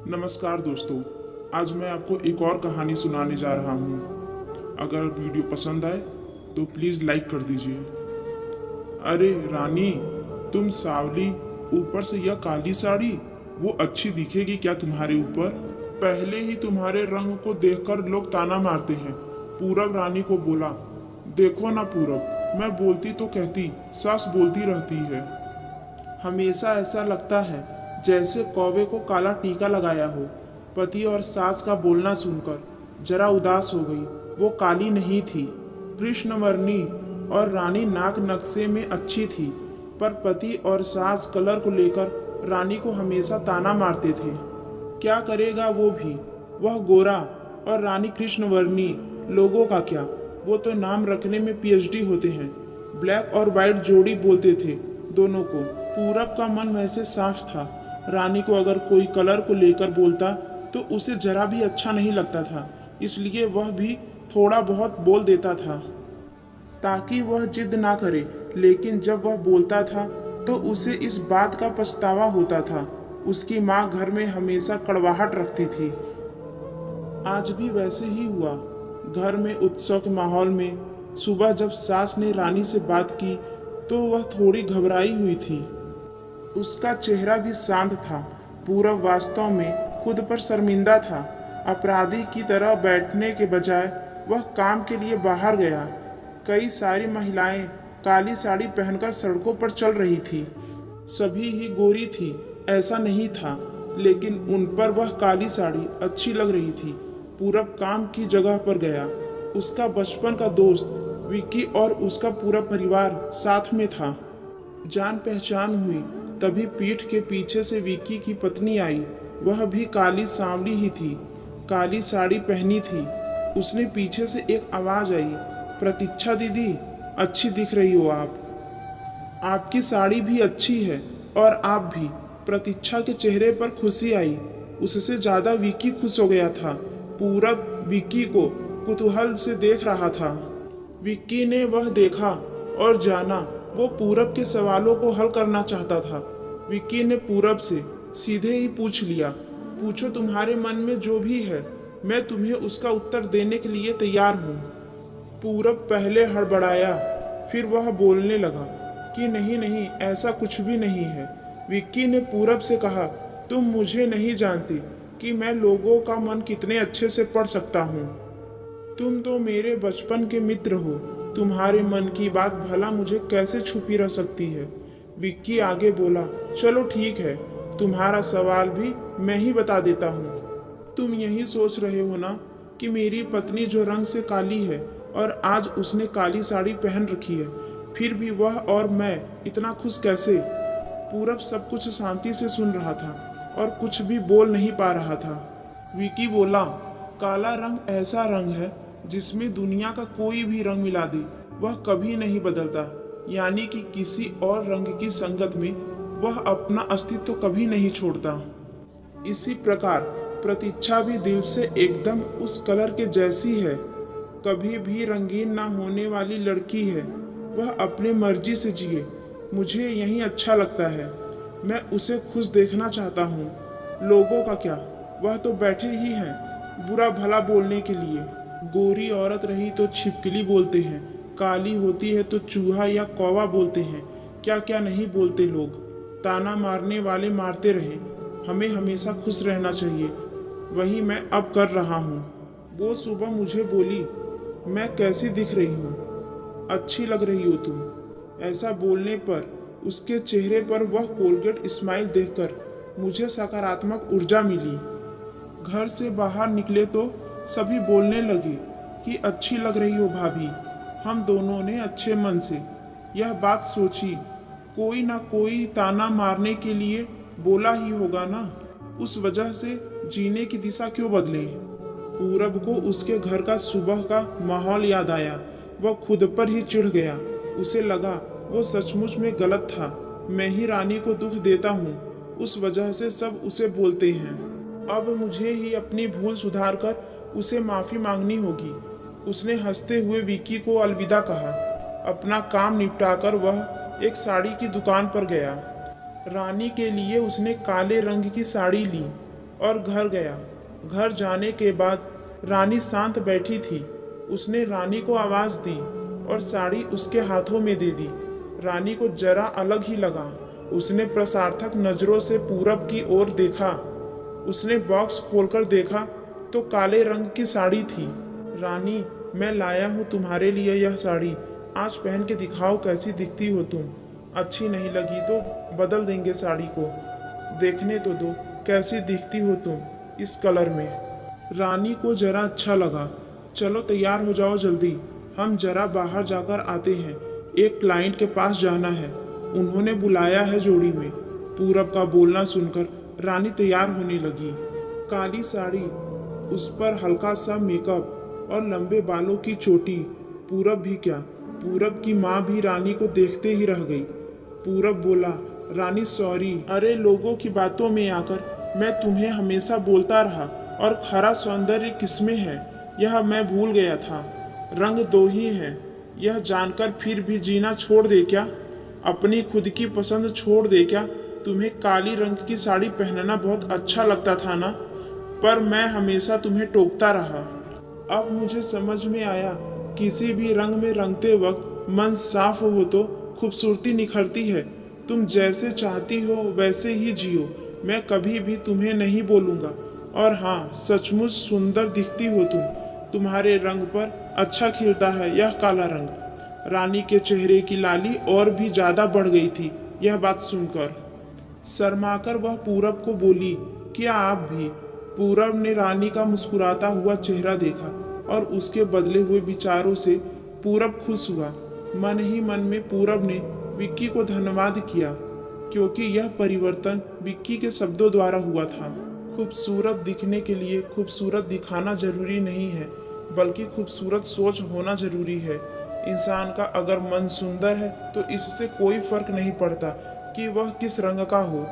नमस्कार दोस्तों। आज मैं आपको एक और कहानी सुनाने जा रहा हूँ। अगर वीडियो पसंद आए तो प्लीज़ लाइक कर दीजिए। अरे रानी, तुम सावली, ऊपर से यह काली साड़ी, वो अच्छी दिखेगी क्या तुम्हारे ऊपर? पहले ही तुम्हारे रंग को देखकर लोग ताना मारते हैं। पूरब रानी को बोला, देखो ना पूरब, मैं बोलती तो कहती, सास बोलती रहती है। हमेशा ऐसा लगता है जैसे कौवे को काला टीका लगाया हो। पति और सास का बोलना सुनकर जरा उदास हो गई। वो काली नहीं थी, कृष्णवर्णी और रानी नाक नक्शे में अच्छी थी, पर पति और सास कलर को लेकर रानी को हमेशा ताना मारते थे। क्या करेगा वो भी, वह गोरा और रानी कृष्णवर्णी। लोगों का क्या, वो तो नाम रखने में पीएचडी होते हैं। ब्लैक और वाइट जोड़ी बोलते थे दोनों को। पूरब का मन वैसे साफ था। रानी को अगर कोई कलर को लेकर बोलता तो उसे जरा भी अच्छा नहीं लगता था, इसलिए वह भी थोड़ा बहुत बोल देता था ताकि वह जिद ना करे। लेकिन जब वह बोलता था तो उसे इस बात का पछतावा होता था। उसकी माँ घर में हमेशा कड़वाहट रखती थी। आज भी वैसे ही हुआ। घर में उत्सव के माहौल में सुबह जब सास ने रानी से बात की तो वह थोड़ी घबराई हुई थी। उसका चेहरा भी शांत था। पूरब वास्तव में खुद पर शर्मिंदा था। अपराधी की तरह बैठने के बजाय वह काम के लिए बाहर गया। कई सारी महिलाएं काली साड़ी पहनकर सड़कों पर चल रही थी। सभी ही गोरी थी ऐसा नहीं था, लेकिन उन पर वह काली साड़ी अच्छी लग रही थी। पूरब काम की जगह पर गया। उसका बचपन का दोस्त विक्की और उसका पूरा परिवार साथ में था। जान पहचान हुई तभी पीठ के पीछे से विक्की की पत्नी आई। वह भी काली सांवली ही थी, काली साड़ी पहनी थी। उसने पीछे से एक आवाज आई, प्रतीक्षा दीदी, अच्छी दिख रही हो आप। आपकी साड़ी भी अच्छी है और आप भी। प्रतीक्षा के चेहरे पर खुशी आई। उससे ज्यादा विक्की खुश हो गया था। पूरब विक्की को कुतूहल से देख रहा था। विक्की ने वह देखा और जाना वो पूरब के सवालों को हल करना चाहता था। विक्की ने पूरब से सीधे ही पूछ लिया, पूछो तुम्हारे मन में जो भी है, मैं तुम्हें उसका उत्तर देने के लिए तैयार हूँ। पूरब पहले हड़बड़ाया, फिर वह बोलने लगा कि नहीं नहीं, ऐसा कुछ भी नहीं है। विक्की ने पूरब से कहा, तुम मुझे नहीं जानती कि मैं लोगों का मन कितने अच्छे से पढ़ सकता हूँ। तुम तो मेरे बचपन के मित्र हो। तुम्हारे मन की बात भला मुझे कैसे छुपी रह सकती है। विक्की आगे बोला, चलो ठीक है, तुम्हारा सवाल भी मैं ही बता देता हूँ। तुम यही सोच रहे हो ना कि मेरी पत्नी जो रंग से काली है और आज उसने काली साड़ी पहन रखी है, फिर भी वह और मैं इतना खुश कैसे? पूरब सब कुछ शांति से सुन रहा था और कुछ भी बोल नहीं पा रहा था। विकी बोला, काला रंग ऐसा रंग है जिसमें दुनिया का कोई भी रंग मिला दे वह कभी नहीं बदलता, यानी कि किसी और रंग की संगत में वह अपना अस्तित्व कभी नहीं छोड़ता। इसी प्रकार प्रतीक्षा भी दिल से एकदम उस कलर के जैसी है, कभी भी रंगीन ना होने वाली लड़की है। वह अपने मर्जी से जिए, मुझे यही अच्छा लगता है। मैं उसे खुश देखना चाहता हूँ। लोगों का क्या, वह तो बैठे ही हैं बुरा भला बोलने के लिए। गोरी औरत रही तो छिपकली बोलते हैं, काली होती है तो चूहा या कौवा बोलते हैं। क्या क्या नहीं बोलते लोग। ताना मारने वाले मारते रहे, हमें हमेशा खुश रहना चाहिए। वही मैं अब कर रहा हूँ। वो सुबह मुझे बोली, मैं कैसी दिख रही हूँ? अच्छी लग रही हो तुम। ऐसा बोलने पर उसके चेहरे पर वह कोलगेट स्माइल देखकर मुझे सकारात्मक ऊर्जा मिली। घर से बाहर निकले तो सभी बोलने लगे कि अच्छी लग रही हो भाभी। हम दोनों ने अच्छे मन से यह बात सोची, कोई ना कोई ताना मारने के लिए बोला ही होगा ना, उस वजह से जीने की दिशा क्यों बदले। पूरब को उसके घर का सुबह का माहौल याद आया। वह खुद पर ही चिढ़ गया। उसे लगा वो सचमुच में गलत था। मैं ही रानी को दुख देता हूँ, उस वजह से सब उसे बोलते हैं। अब मुझे ही अपनी भूल सुधार कर उसे माफ़ी मांगनी होगी। उसने हंसते हुए विक्की को अलविदा कहा। अपना काम निपटाकर वह एक साड़ी की दुकान पर गया। रानी के लिए उसने काले रंग की साड़ी ली और घर गया। घर जाने के बाद रानी शांत बैठी थी। उसने रानी को आवाज दी और साड़ी उसके हाथों में दे दी। रानी को जरा अलग ही लगा। उसने प्रसार्थक नजरों से पूरब की ओर देखा। उसने बॉक्स खोलकर देखा तो काले रंग की साड़ी थी। रानी, मैं लाया हूँ तुम्हारे लिए यह साड़ी। आज पहन के दिखाओ कैसी दिखती हो तुम। अच्छी नहीं लगी तो बदल देंगे साड़ी को। देखने तो दो कैसी दिखती हो तुम इस कलर में। रानी को जरा अच्छा लगा। चलो तैयार हो जाओ जल्दी, हम जरा बाहर जाकर आते हैं। एक क्लाइंट के पास जाना है, उन्होंने बुलाया है जोड़ी में। पूरब का बोलना सुनकर रानी तैयार होने लगी। काली साड़ी, उस पर हल्का सा मेकअप और लंबे बालों की चोटी। पूरब भी क्या, पूरब की माँ भी रानी को देखते ही रह गई। पूरब बोला, रानी सॉरी, अरे लोगों की बातों में आकर मैं तुम्हें हमेशा बोलता रहा और खरा सौंदर्य किसमें है यह मैं भूल गया था। रंग दो ही हैं, यह जानकर फिर भी जीना छोड़ दे क्या? अपनी खुद की पसंद छोड़ दे क्या? तुम्हें काली रंग की साड़ी पहनना बहुत अच्छा लगता था ना, पर मैं हमेशा तुम्हें टोकता रहा। अब मुझे समझ में आया, किसी भी रंग में रंगते वक्त मन साफ हो तो खूबसूरती निखरती है। तुम जैसे चाहती हो वैसे ही जियो, मैं कभी भी तुम्हें नहीं बोलूँगा। और हाँ, सचमुच सुंदर दिखती हो तुम, तुम्हारे रंग पर अच्छा खिलता है यह काला रंग। रानी के चेहरे की लाली और भी ज्यादा बढ़ गई थी यह बात सुनकर। शर्माकर वह पूरब को बोली, क्या आप भी? पूरब ने रानी का मुस्कुराता हुआ चेहरा देखा और उसके बदले हुए विचारों से पूरब खुश हुआ। मन ही मन में पूरब ने विक्की को धन्यवाद किया, क्योंकि यह परिवर्तन विक्की के शब्दों द्वारा हुआ था। खूबसूरत दिखने के लिए खूबसूरत दिखाना जरूरी नहीं है, बल्कि खूबसूरत सोच होना जरूरी है। इंसान का अगर मन सुंदर है तो इससे कोई फर्क नहीं पड़ता कि वह किस रंग का हो।